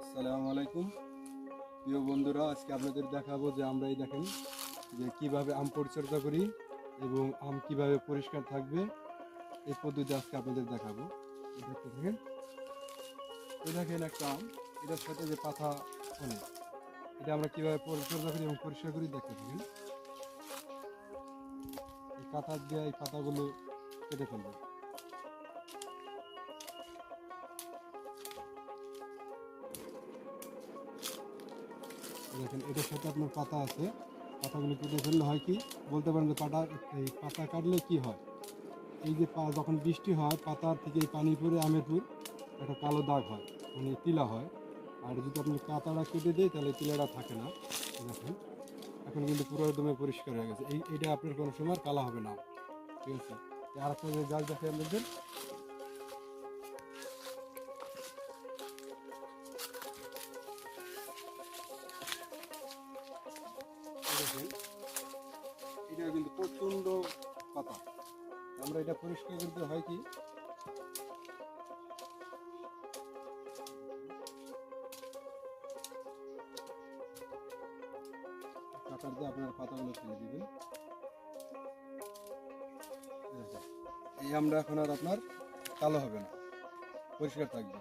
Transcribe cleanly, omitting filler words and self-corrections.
আসসালামু আলাইকুম প্রিয় বন্ধুরা, আজকে আপনাদের দেখাবো যে আমরা এই দেখেন যে কিভাবে আম পরিচর্যা করি এবং আম কিভাবে পরিষ্কার থাকবে এই পদ্ধতি আজকে আপনাদের দেখাবো। এই দেখতে থাকেন, এই দেখেন একটা আম, এটার সাথে যে পাতা অনেক, এটা আমরা কিভাবে পরিচর্যা করি এবং পরিষ্কার করি দেখতে থাকেন। এই কাঁটার দিয়ে এই পাতাগুলো কেটে ফেলবে। দেখেন এটার সাথে আপনার পাতা আছে, পাতাগুলো কেটে ফেললে হয় কি, বলতে পারেন যে এই পাতা কাটলে কি হয়, এই যে যখন বৃষ্টি হয় পাতার থেকে এই পানি পড়ে আমের উপর একটা কালো দাগ হয়, মানে টিলা হয়। আর যদি আপনি পাতাটা কেটে দেয় তাহলে টিলাটা থাকে না। দেখেন এখন কিন্তু পুরো একদমই পরিষ্কার হয়ে গেছে, এইটা আপনার কোনো সময় কালো হবে না। ঠিক আছে, আর একটা যে গাছ দেখে আপনাদের, দেখেন এটা কিন্তু প্রচণ্ড পাতা। আমরা এটা পরিষ্কার করতে হয় কি, কাটার দিয়ে আপনার পাতাগুলো ফেলে দিবেন। এই আমটা এখন আর আপনার কালো হবে না, পরিষ্কার থাকবে।